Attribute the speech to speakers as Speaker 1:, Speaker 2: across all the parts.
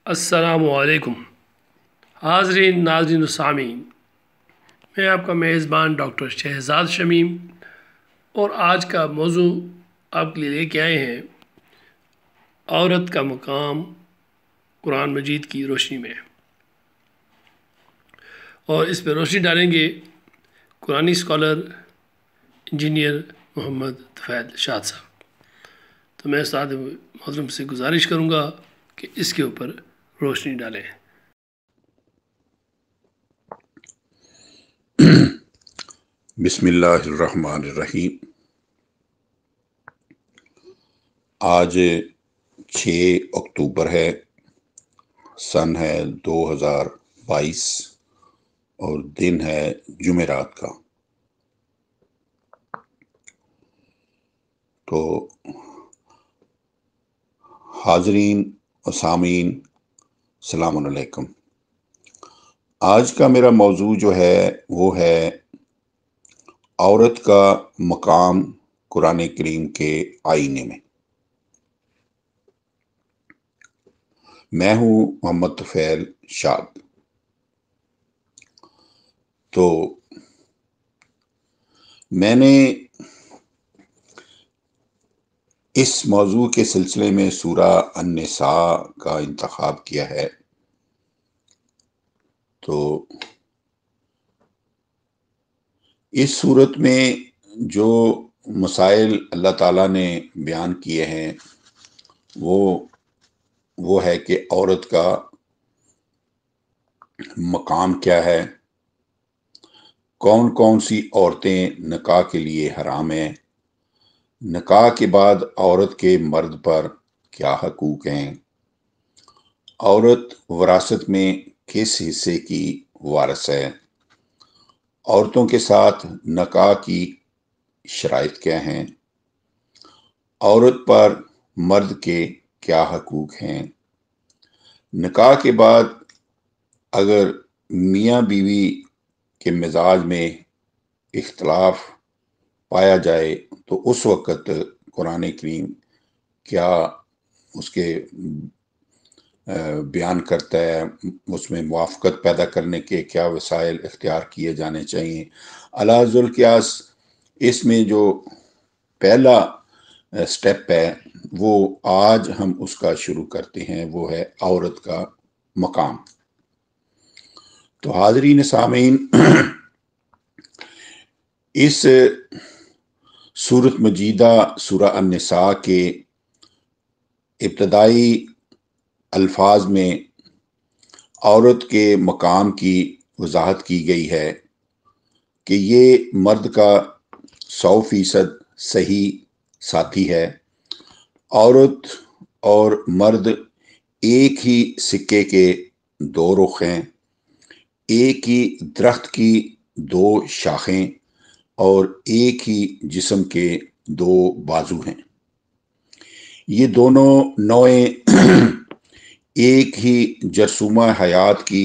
Speaker 1: السلام علیکم حاضرین ناظرین و سامعین، میں آپ کا میزبان ڈاکٹر شہزاد شمیم، اور آج کا موضوع آپ کے لیے لے کے آئے ہیں عورت کا مقام قرآن مجید کی روشنی میں، اور اس پہ روشنی ڈالیں گے قرآنی اسکالر انجینئر محمد طفیل شاد صاحب۔ تو میں استاد محترم سے گزارش کروں گا کہ اس کے اوپر روشنی ڈالیں۔
Speaker 2: بسم اللہ الرحمن الرحیم۔ آج 6 اکتوبر ہے، سن ہے 2022 اور دن ہے جمعرات کا۔ تو حاضرین و سامعین السلام علیکم۔ آج کا میرا موضوع جو ہے وہ ہے عورت کا مقام قرآن کریم کے آئینے میں۔ میں ہوں محمد طفیل شاد۔ تو میں نے اس موضوع کے سلسلے میں سورہ النساء کا انتخاب کیا ہے۔ تو اس صورت میں جو مسائل اللہ تعالیٰ نے بیان کیے ہیں وہ ہے کہ عورت کا مقام کیا ہے، کون کون سی عورتیں نکاح کے لیے حرام ہیں، نکاح کے بعد عورت کے مرد پر کیا حقوق ہیں، عورت وراثت میں کس حصے کی وارث ہے، عورتوں کے ساتھ نکاح کی شرائط کیا ہیں، عورت پر مرد کے کیا حقوق ہیں، نکاح کے بعد اگر میاں بیوی کے مزاج میں اختلاف پایا جائے تو اس وقت قرآن کریم کیا اس کے بیان کرتا ہے، اس میں موافقت پیدا کرنے کے کیا وسائل اختیار کیے جانے چاہیے۔ علی ذوالقیاس اس میں جو پہلا سٹیپ ہے وہ آج ہم اس کا شروع کرتے ہیں، وہ ہے عورت کا مقام۔ تو حاضرین سامعین، اس سورۃ مجیدہ سورہ النساء کے ابتدائی الفاظ میں عورت کے مقام کی وضاحت کی گئی ہے کہ یہ مرد کا 100% صحیح ساتھی ہے۔ عورت اور مرد ایک ہی سکے کے دو رخ ہیں، ایک ہی درخت کی دو شاخیں اور ایک ہی جسم کے دو بازو ہیں۔ یہ دونوں نوعیں ایک ہی جرثومہ حیات کی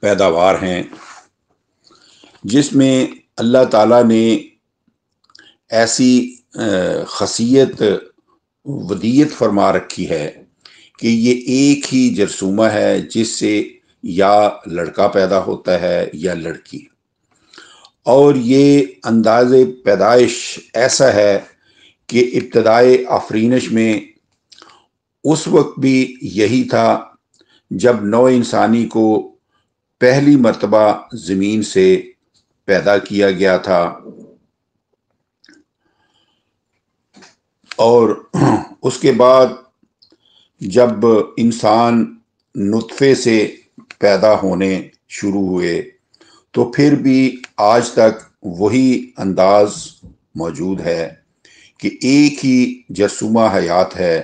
Speaker 2: پیداوار ہیں، جس میں اللہ تعالیٰ نے ایسی خاصیت ودیت فرما رکھی ہے کہ یہ ایک ہی جرثومہ ہے جس سے یا لڑکا پیدا ہوتا ہے یا لڑکی، اور یہ انداز پیدائش ایسا ہے کہ ابتدائے آفرینش میں اس وقت بھی یہی تھا جب نوع انسانی کو پہلی مرتبہ زمین سے پیدا کیا گیا تھا، اور اس کے بعد جب انسان نطفے سے پیدا ہونے شروع ہوئے تو پھر بھی آج تک وہی انداز موجود ہے کہ ایک ہی جرثومہ حیات ہے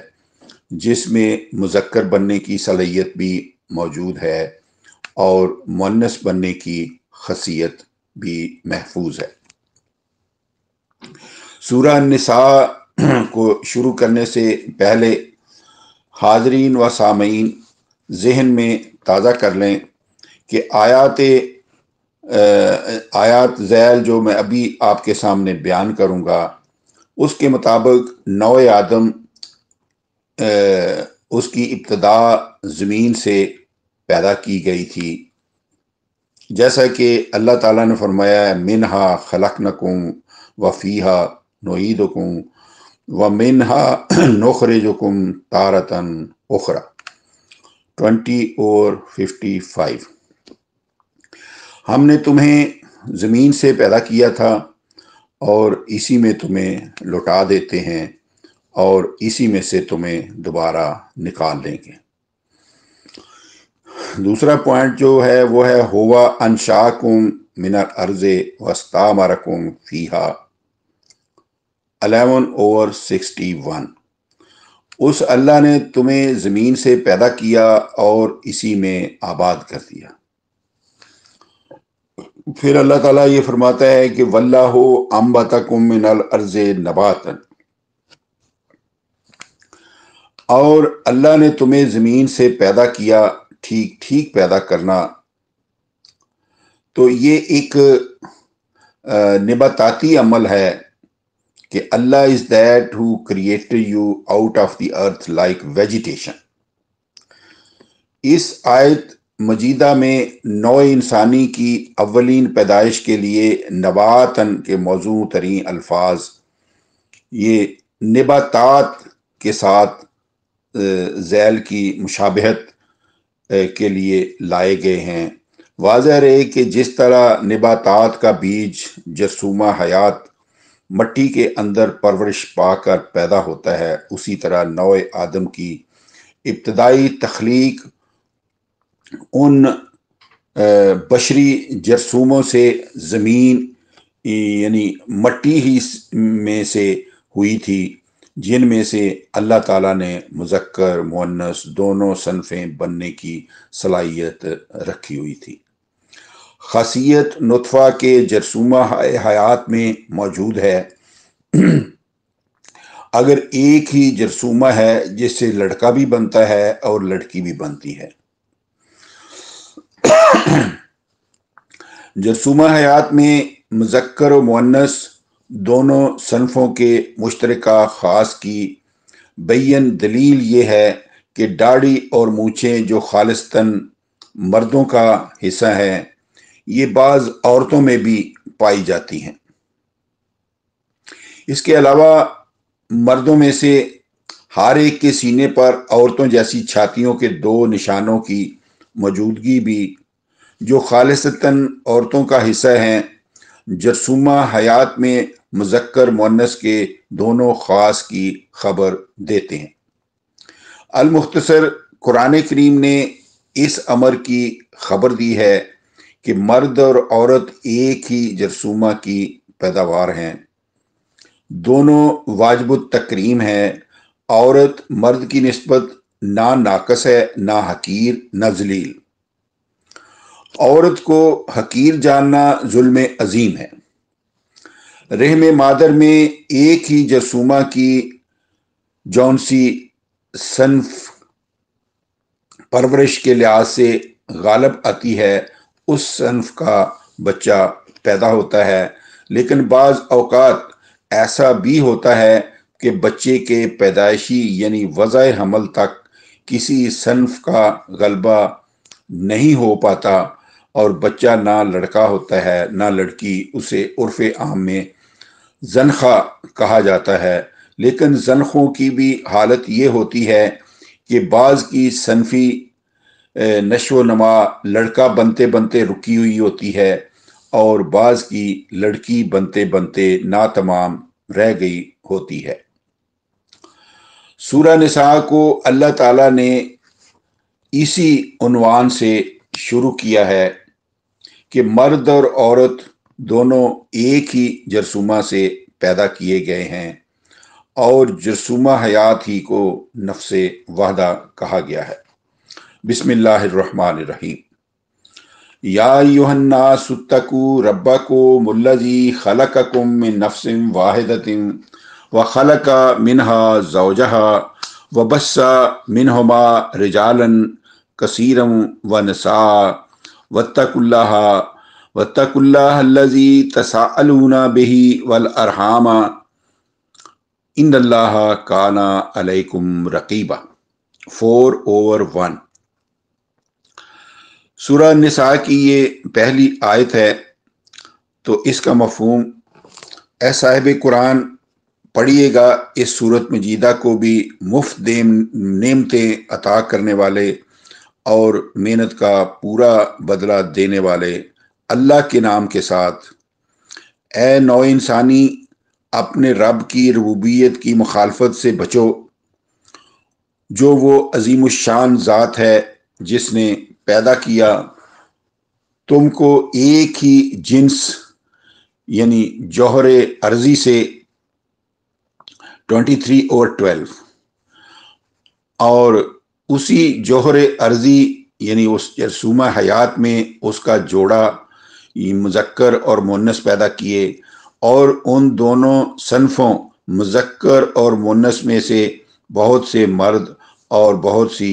Speaker 2: جس میں مذکر بننے کی صلاحیت بھی موجود ہے اور مؤنث بننے کی خاصیت بھی محفوظ ہے۔ سورہ النساء کو شروع کرنے سے پہلے حاضرین و سامعین ذہن میں تازہ کر لیں کہ آیات ذیل جو میں ابھی آپ کے سامنے بیان کروں گا اس کے مطابق نوع آدم اس کی ابتدا زمین سے پیدا کی گئی تھی، جیسا کہ اللہ تعالیٰ نے فرمایا ہے منہا خلقنکم وفیہا نعیدکم ومنہا نخرجکم تارۃ اخری 20 اور 55۔ ہم نے تمہیں زمین سے پیدا کیا تھا اور اسی میں تمہیں لوٹا دیتے ہیں اور اسی میں سے تمہیں دوبارہ نکال دیں گے۔ دوسرا پوائنٹ جو ہے وہ ہے ہوا انشاکم من الارض واستعمرکم فیہا 11/61۔ اس اللہ نے تمہیں زمین سے پیدا کیا اور اسی میں آباد کر دیا۔ پھر اللہ تعالیٰ یہ فرماتا ہے کہ واللہ انبتکم من الارض نباتا، اور اللہ نے تمہیں زمین سے پیدا کیا ٹھیک ٹھیک پیدا کرنا۔ تو یہ ایک نباتاتی عمل ہے کہ Allah is that who created you out of the earth like vegetation. اس آیت مجیدہ میں نوع انسانی کی اولین پیدائش کے لیے نباتن کے موضوع ترین الفاظ یہ نباتات کے ساتھ ذیل کی مشابہت کے لیے لائے گئے ہیں۔ واضح رہے کہ جس طرح نباتات کا بیج جرثومہ حیات مٹی کے اندر پرورش پا کر پیدا ہوتا ہے، اسی طرح نوع آدم کی ابتدائی تخلیق ان بشری جرثوموں سے زمین یعنی مٹی ہی میں سے ہوئی تھی، جن میں سے اللہ تعالیٰ نے مذکر مؤنث دونوں صنفیں بننے کی صلاحیت رکھی ہوئی تھی۔ خاصیت نطفہ کے جرثومہ حیات میں موجود ہے۔ اگر ایک ہی جرثومہ ہے جس سے لڑکا بھی بنتا ہے اور لڑکی بھی بنتی ہے۔ جرثومہ حیات میں مذکر و مؤنث دونوں صنفوں کے مشترکہ خاص کی بین دلیل یہ ہے کہ داڑھی اور مونچھیں جو خالصتاً مردوں کا حصہ ہیں، یہ بعض عورتوں میں بھی پائی جاتی ہیں۔ اس کے علاوہ مردوں میں سے ہر ایک کے سینے پر عورتوں جیسی چھاتیوں کے دو نشانوں کی موجودگی بھی جو خالصتاً عورتوں کا حصہ ہیں، جرثومہ حیات میں مذکر مؤنث کے دونوں خاص کی خبر دیتے ہیں۔ المختصر قرآن کریم نے اس امر کی خبر دی ہے کہ مرد اور عورت ایک ہی جرثومہ کی پیداوار ہیں، دونوں واجب التکریم ہیں۔ عورت مرد کی نسبت نہ ناقص ہے، نہ حقیر، نہ ذلیل۔ عورت کو حقیر جاننا ظلم عظیم ہے۔ رحم مادر میں ایک ہی جرثومہ کی جون سی صنف پرورش کے لحاظ سے غالب آتی ہے، اس صنف کا بچہ پیدا ہوتا ہے، لیکن بعض اوقات ایسا بھی ہوتا ہے کہ بچے کے پیدائشی یعنی وضع حمل تک کسی صنف کا غلبہ نہیں ہو پاتا اور بچہ نہ لڑکا ہوتا ہے نہ لڑکی۔ اسے عرف عام میں زنخہ کہا جاتا ہے، لیکن زنخوں کی بھی حالت یہ ہوتی ہے کہ بعض کی صنفی نشو و نما لڑکا بنتے بنتے رکی ہوئی ہوتی ہے اور بعض کی لڑکی بنتے بنتے ناتمام رہ گئی ہوتی ہے۔ سورہ نساء کو اللہ تعالیٰ نے اسی عنوان سے شروع کیا ہے کہ مرد اور عورت دونوں ایک ہی جرثومہ سے پیدا کیے گئے ہیں اور جرثومہ حیات ہی کو نفس واحدہ کہا گیا ہے۔ بسم اللہ الرحمن الرحیم۔ یا ایھا الناس اتقوا ربکم الذی خلقکم من نفس واحدۃ وخلق منها زوجها وبث منہما رجالا کثیرا ونساء واتقوا اللہ الذی تساءلون بہ والارحام ان اللہ کان علیکم رقیبا۔ 4/1۔ سورہ نساء کی یہ پہلی آیت ہے، تو اس کا مفہوم اے صاحب قرآن پڑھیے گا اس سورت مجیدہ کو بھی مفت نعمتیں عطا کرنے والے اور محنت کا پورا بدلہ دینے والے اللہ کے نام کے ساتھ۔ اے نو انسانی، اپنے رب کی ربوبیت کی مخالفت سے بچو، جو وہ عظیم الشان ذات ہے جس نے پیدا کیا تم کو ایک ہی جنس یعنی جوہر ارضی سے 23/12، اور اسی جوہر ارضی یعنی اس جرثومہ حیات میں اس کا جوڑا مذکر اور مؤنث پیدا کیے، اور ان دونوں صنفوں مذکر اور مؤنث میں سے بہت سے مرد اور بہت سی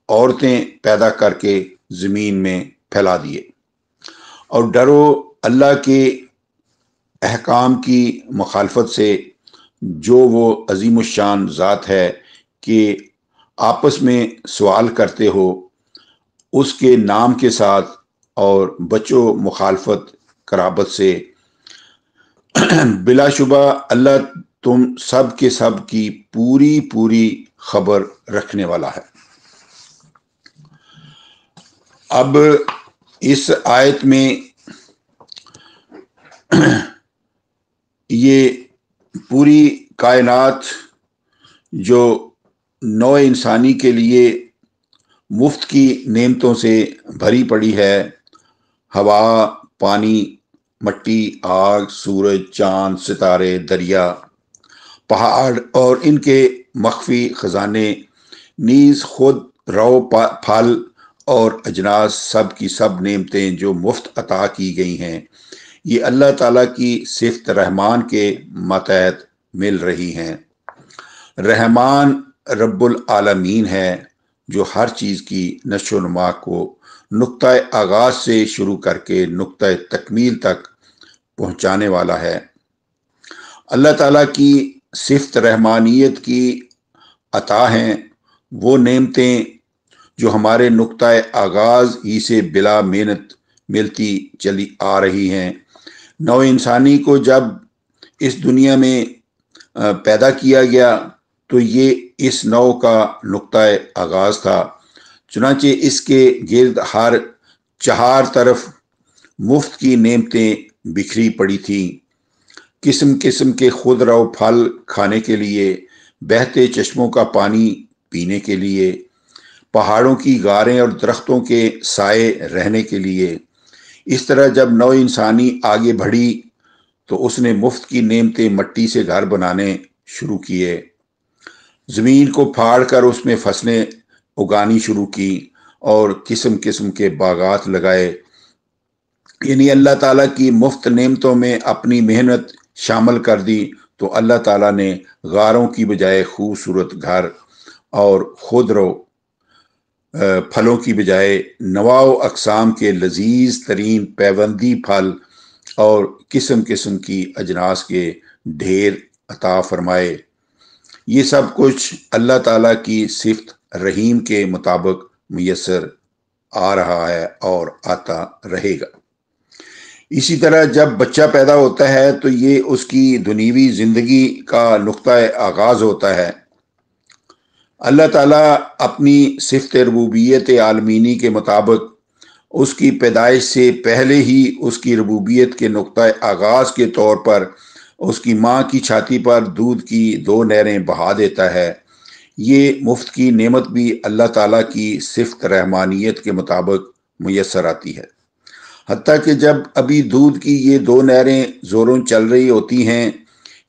Speaker 2: عورتیں پیدا کر کے زمین میں پھیلا دیے۔ اور ڈرو اللہ کے احکام کی مخالفت سے، جو وہ عظیم الشان ذات ہے کہ آپس میں سوال کرتے ہو اس کے نام کے ساتھ، اور بچو مخالفت قرابت سے۔ بلا شبہ اللہ تم سب کے سب کی پوری خبر رکھنے والا ہے۔ اب اس آیت میں یہ پوری کائنات جو نو انسانی کے لیے مفت کی نعمتوں سے بھری پڑی ہے، ہوا، پانی، مٹی، آگ، سورج، چاند، ستارے، دریا، پہاڑ اور ان کے مخفی خزانے، نیز خود رو پھل اور اجناس، سب کی سب نعمتیں جو مفت عطا کی گئی ہیں، یہ اللہ تعالیٰ کی صفت رحمان کے ماتحت مل رہی ہیں۔ رحمان رب العالمین ہے جو ہر چیز کی نشو و نما کو نقطہ آغاز سے شروع کر کے نقطہ تکمیل تک پہنچانے والا ہے۔ اللہ تعالیٰ کی صفت رحمانیت کی عطا ہیں وہ نعمتیں جو ہمارے نقطہ آغاز ہی سے بلا محنت ملتی چلی آ رہی ہیں۔ نو انسانی کو جب اس دنیا میں پیدا کیا گیا تو یہ اس نو کا نقطہ آغاز تھا، چنانچہ اس کے گرد ہر چہار طرف مفت کی نعمتیں بکھری پڑی تھیں، قسم قسم کے خود رو پھل کھانے کے لیے، بہتے چشموں کا پانی پینے کے لیے، پہاڑوں کی غاریں اور درختوں کے سائے رہنے کے لیے۔ اس طرح جب نو انسانی آگے بڑھی تو اس نے مفت کی نعمتیں مٹی سے گھر بنانے شروع کیے، زمین کو پھاڑ کر اس میں فصلیں اگانی شروع کی اور قسم قسم کے باغات لگائے۔ یعنی اللہ تعالیٰ کی مفت نعمتوں میں اپنی محنت شامل کر دی تو اللہ تعالیٰ نے غاروں کی بجائے خوبصورت گھر اور خودرو پھلوں کی بجائے نواع و اقسام کے لذیذ ترین پیوندی پھل اور قسم قسم کی اجناس کے ڈھیر عطا فرمائے۔ یہ سب کچھ اللہ تعالیٰ کی صفت رحیم کے مطابق میسر آ رہا ہے اور آتا رہے گا۔ اسی طرح جب بچہ پیدا ہوتا ہے تو یہ اس کی دنیوی زندگی کا نقطہ آغاز ہوتا ہے۔ اللہ تعالیٰ اپنی صفت ربوبیت عالمینی کے مطابق اس کی پیدائش سے پہلے ہی اس کی ربوبیت کے نقطہ آغاز کے طور پر اس کی ماں کی چھاتی پر دودھ کی 2 نہریں بہا دیتا ہے۔ یہ مفت کی نعمت بھی اللہ تعالیٰ کی صفت رحمانیت کے مطابق میسر آتی ہے، حتیٰ کہ جب ابھی دودھ کی یہ 2 نہریں زوروں چل رہی ہوتی ہیں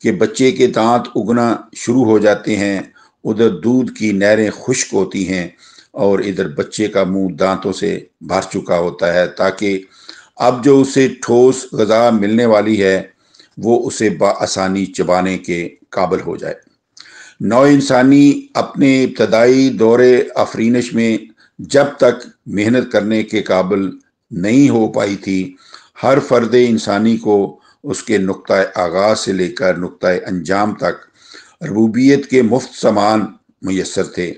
Speaker 2: کہ بچے کے دانت اگنا شروع ہو جاتے ہیں، ادھر دودھ کی نہریں خشک ہوتی ہیں اور ادھر بچے کا منہ دانتوں سے بھر چکا ہوتا ہے، تاکہ اب جو اسے ٹھوس غذا ملنے والی ہے وہ اسے بآسانی چبانے کے قابل ہو جائے۔ نو انسانی اپنے ابتدائی دور آفرینش میں جب تک محنت کرنے کے قابل نہیں ہو پائی تھی، ہر فرد انسانی کو اس کے نقطہ آغاز سے لے کر نقطہ انجام تک ربوبیت کے مفت سامان میسر تھے،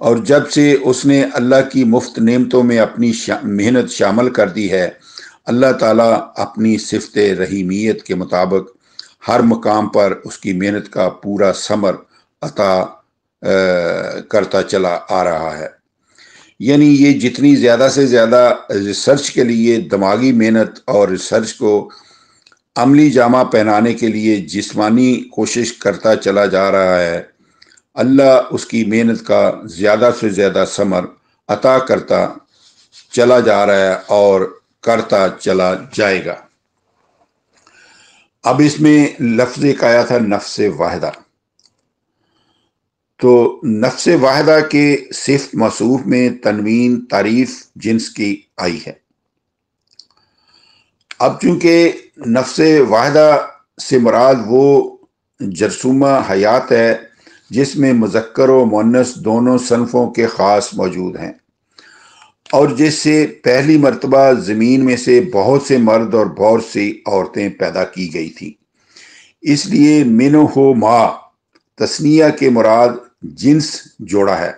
Speaker 2: اور جب سے اس نے اللہ کی مفت نعمتوں میں اپنی محنت شامل کر دی ہے، اللہ تعالیٰ اپنی صفت رحیمیت کے مطابق ہر مقام پر اس کی محنت کا پورا ثمر عطا کرتا چلا آ رہا ہے۔ یعنی یہ جتنی زیادہ سے زیادہ ریسرچ کے لیے دماغی محنت اور ریسرچ کو عملی جامہ پہنانے کے لیے جسمانی کوشش کرتا چلا جا رہا ہے، اللہ اس کی محنت کا زیادہ سے زیادہ ثمر عطا کرتا چلا جا رہا ہے اور کرتا چلا جائے گا۔ اب اس میں لفظ ایک آیا تھا نفس واحدہ، تو نفس واحدہ کے صفت موصوف میں تنوین تعریف جنس کی آئی ہے۔ اب چونکہ نفس واحدہ سے مراد وہ جرثومہ حیات ہے جس میں مذکر و مؤنث دونوں صنفوں کے خاص موجود ہیں، اور جس سے پہلی مرتبہ زمین میں سے بہت سے مرد اور بہت سی عورتیں پیدا کی گئی تھی۔ اس لیے منہ ما تثنیہ کے مراد جنس جوڑا ہے،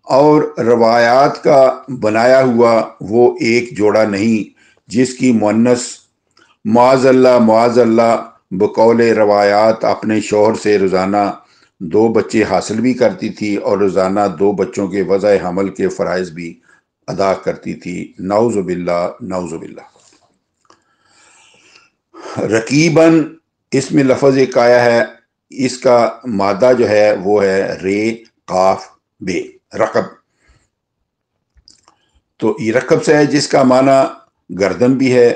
Speaker 2: اور روایات کا بنایا ہوا وہ ایک جوڑا نہیں جس کی مؤنث معاذ اللہ بقول روایات اپنے شوہر سے روزانہ 2 بچے حاصل بھی کرتی تھی اور روزانہ 2 بچوں کے وضع حمل کے فرائض بھی ادا کرتی تھی۔ نعوذ باللہ نعوذ باللہ۔ رقیباً اس میں لفظ ایک آیا ہے، اس کا مادہ جو ہے وہ ہے رے قاف بے، رقب۔ تو یہ رقب سے ہے جس کا معنی گردن بھی ہے،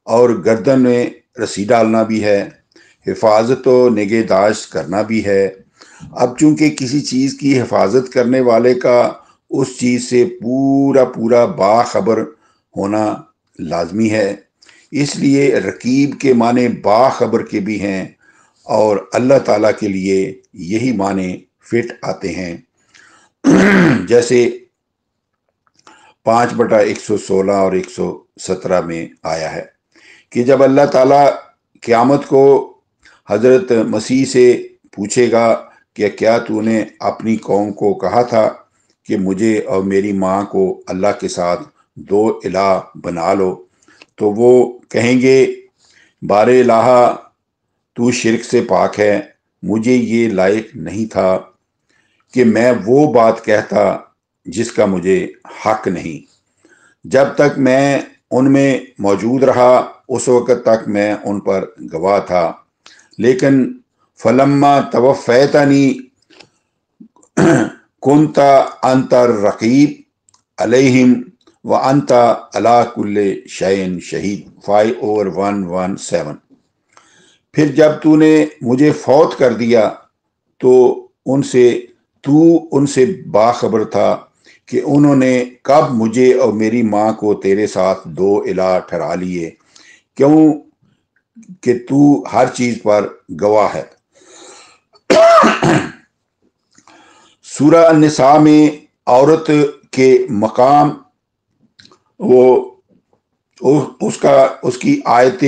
Speaker 2: اور گردن میں رسی ڈالنا بھی ہے، حفاظت و نگہداشت کرنا بھی ہے۔ اب چونکہ کسی چیز کی حفاظت کرنے والے کا اس چیز سے پورا باخبر ہونا لازمی ہے، اس لیے رقیب کے معنی باخبر کے بھی ہیں، اور اللہ تعالیٰ کے لیے یہی معنی فٹ آتے ہیں، جیسے 5/116 اور 117 میں آیا ہے کہ جب اللہ تعالیٰ قیامت کو حضرت مسیح سے پوچھے گا کہ کیا تو نے اپنی قوم کو کہا تھا کہ مجھے اور میری ماں کو اللہ کے ساتھ 2 الہ بنا لو، تو وہ کہیں گے بار الہ تو شرک سے پاک ہے، مجھے یہ لائق نہیں تھا کہ میں وہ بات کہتا جس کا مجھے حق نہیں۔ جب تک میں ان میں موجود رہا اس وقت تک میں ان پر گواہ تھا، لیکن فلما توفیتنی کنت انت الرقیب علیہم وانت علی کل شیء شہید 5/117۔ پھر جب تو نے مجھے فوت کر دیا تو ان سے باخبر تھا کہ انہوں نے کب مجھے اور میری ماں کو تیرے ساتھ 2 الہ ٹھہرا لیے، کیوں کہ تو ہر چیز پر گواہ ہے۔ سورہ النساء میں عورت کے مقام اس کی آیت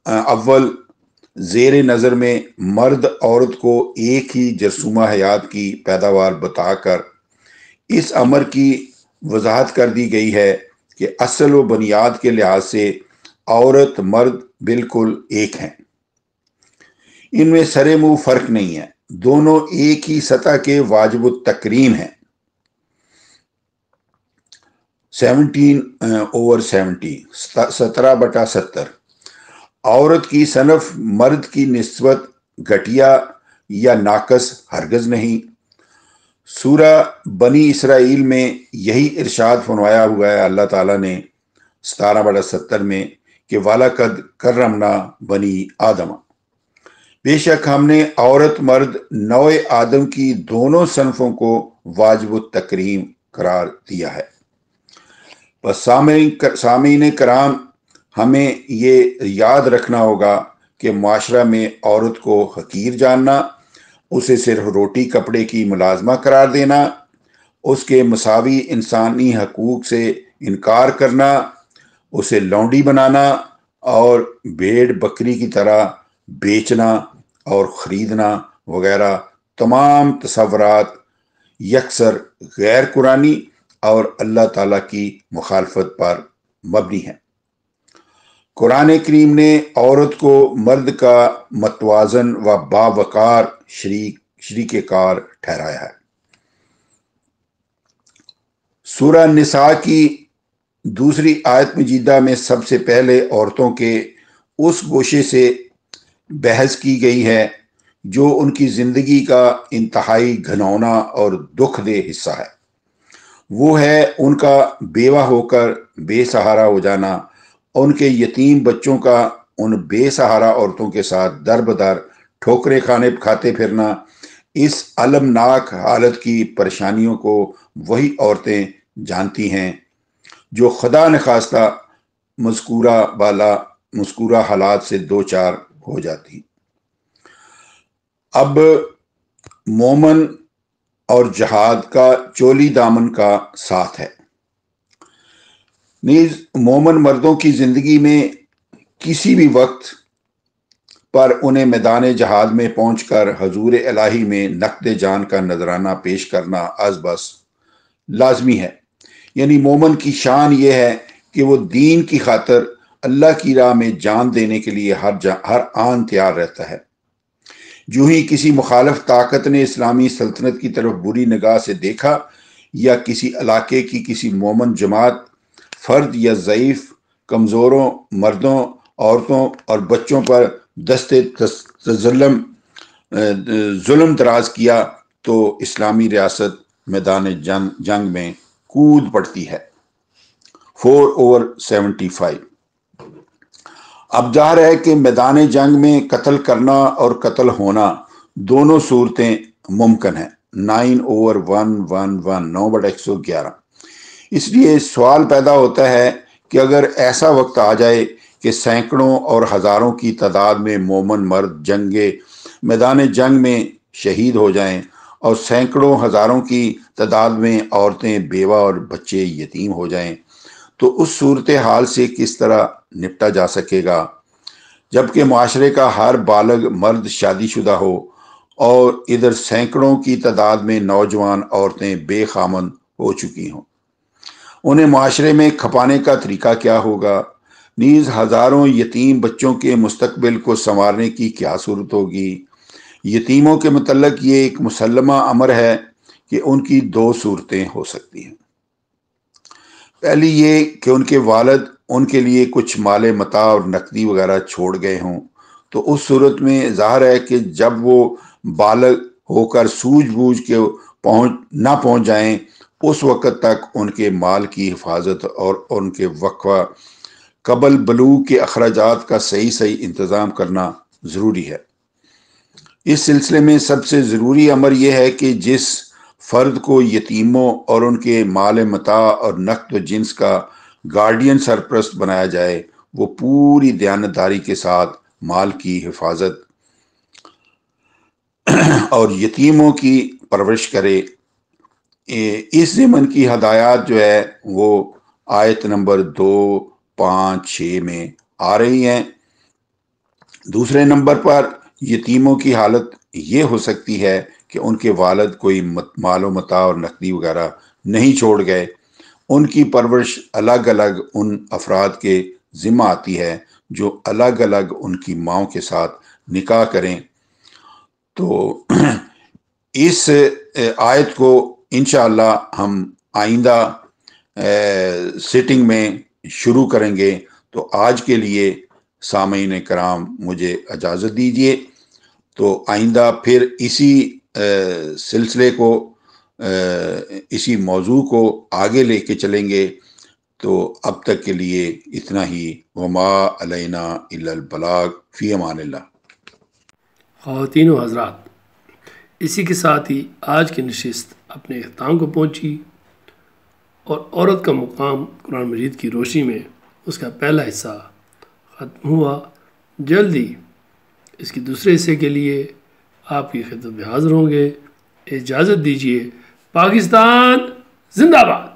Speaker 2: اول زیر نظر میں مرد عورت کو ایک ہی جرثومہ حیات کی پیداوار بتا کر اس امر کی وضاحت کر دی گئی ہے کہ اصل و بنیاد کے لحاظ سے عورت مرد بالکل ایک ہیں، ان میں سرے منہ فرق نہیں ہے، دونوں ایک ہی سطح کے واجب التکریم ہیں۔ 17/70 17/70۔ عورت کی صنف مرد کی نسبت گھٹیا یا ناقص ہرگز نہیں۔ سورہ بنی اسرائیل میں یہی ارشاد فرمایا ہوا ہے اللہ تعالیٰ نے 17/70 میں کہ وَلَقَدْ كَرَّمْنَا بَنِي آدَمَ، بے شک ہم نے عورت مرد نوع آدم کی دونوں صنفوں کو واجب التکریم قرار دیا ہے۔ بس سامعین کرام، ہمیں یہ یاد رکھنا ہوگا کہ معاشرہ میں عورت کو حقیر جاننا، اسے صرف روٹی کپڑے کی ملازمہ قرار دینا، اس کے مساوی انسانی حقوق سے انکار کرنا، اسے لونڈی بنانا اور بھیڑ بکری کی طرح بیچنا اور خریدنا وغیرہ تمام تصورات یکسر غیر قرآنی اور اللہ تعالیٰ کی مخالفت پر مبنی ہیں۔ قرآن کریم نے عورت کو مرد کا متوازن و باوقار شریک کار ٹھہرایا ہے۔ سورہ نساء کی دوسری آیت مجیدہ میں سب سے پہلے عورتوں کے اس گوشے سے بحث کی گئی ہے جو ان کی زندگی کا انتہائی گھناؤنا اور دکھ دہ حصہ ہے۔ وہ ہے ان کا بیوہ ہو کر بے سہارا ہو جانا، ان کے یتیم بچوں کا ان بے سہارا عورتوں کے ساتھ در بدر ٹھوکریں کھاتے پھرنا۔ اس المناک حالت کی پریشانیوں کو وہی عورتیں جانتی ہیں جو خدا نخواستہ مذکورہ حالات سے دوچار ہو جاتی۔ اب مومن اور جہاد کا چولی دامن کا ساتھ ہے۔ نیز مومن مردوں کی زندگی میں کسی بھی وقت پر انہیں میدان جہاد میں پہنچ کر حضور الہی میں نقد جان کا نذرانہ پیش کرنا از بس لازمی ہے۔ یعنی مومن کی شان یہ ہے کہ وہ دین کی خاطر اللہ کی راہ میں جان دینے کے لیے ہر آن تیار رہتا ہے۔ جو ہی کسی مخالف طاقت نے اسلامی سلطنت کی طرف بری نگاہ سے دیکھا یا کسی علاقے کی کسی مومن جماعت، فرد یا ضعیف کمزوروں، مردوں، عورتوں اور بچوں پر ظلم دراز کیا تو اسلامی ریاست میدان جنگ میں کود پڑتی ہے۔ 4/75۔ اب ظاہر ہے کہ میدان جنگ میں قتل کرنا اور قتل ہونا دونوں صورتیں ممکن ہیں۔ 9/111 9/111۔ اس لیے سوال پیدا ہوتا ہے کہ اگر ایسا وقت آ جائے کہ سینکڑوں اور ہزاروں کی تعداد میں مومن مرد میدان جنگ میں شہید ہو جائیں اور سینکڑوں ہزاروں کی تعداد میں عورتیں، بیوہ اور بچے یتیم ہو جائیں تو اس صورتحال سے کس طرح نپٹا جا سکے گا، جبکہ معاشرے کا ہر بالغ مرد شادی شدہ ہو اور ادھر سینکڑوں کی تعداد میں نوجوان عورتیں بے خامند ہو چکی ہوں؟ انہیں معاشرے میں کھپانے کا طریقہ کیا ہوگا؟ نیز ہزاروں یتیم بچوں کے مستقبل کو سنوارنے کی کیا صورت ہوگی؟ یتیموں کے متعلق یہ ایک مسلمہ امر ہے کہ ان کی دو صورتیں ہو سکتی ہیں۔ پہلی یہ کہ ان کے والد ان کے لیے کچھ مال متاع اور نقدی وغیرہ چھوڑ گئے ہوں، تو اس صورت میں ظاہر ہے کہ جب وہ بالغ ہو کر سوجھ بوجھ کے نہ پہنچ جائیں اس وقت تک ان کے مال کی حفاظت اور ان کے وقفہ قبل بلوغ کے اخراجات کا صحیح انتظام کرنا ضروری ہے۔ اس سلسلے میں سب سے ضروری امر یہ ہے کہ جس فرد کو یتیموں اور ان کے مال متاع اور نقد و جنس کا گارڈین سرپرست بنایا جائے وہ پوری دیانتداری کے ساتھ مال کی حفاظت اور یتیموں کی پرورش کرے۔ اس ضمن کی ہدایات جو ہے وہ آیت نمبر 2، 5، 6 میں آ رہی ہیں۔ دوسرے نمبر پر یتیموں کی حالت یہ ہو سکتی ہے کہ ان کے والد کوئی مال و متاع اور نقدی وغیرہ نہیں چھوڑ گئے، ان کی پرورش الگ الگ ان افراد کے ذمہ آتی ہے جو الگ الگ ان کی ماؤں کے ساتھ نکاح کریں۔ تو اس آیت کو انشاءاللہ ہم آئندہ سیٹنگ میں شروع کریں گے۔ تو آج کے لیے سامعین کرام مجھے اجازت دیجیے، تو آئندہ پھر اسی سلسلے کو، اسی موضوع کو آگے لے کے چلیں گے۔ تو اب تک کے لیے اتنا ہی۔ وما علینا الا البلاغ، فی امان اللہ۔
Speaker 1: خواتین و حضرات، اسی کے ساتھ ہی آج کی نشست اپنے اختتام کو پہنچی اور عورت کا مقام قرآن مجید کی روشنی میں اس کا پہلا حصہ ختم ہوا۔ جلدی اس کے دوسرے حصے کے لیے آپ کی خدمت میں حاضر ہوں گے۔ اجازت دیجیے۔ پاکستان زندہ باد۔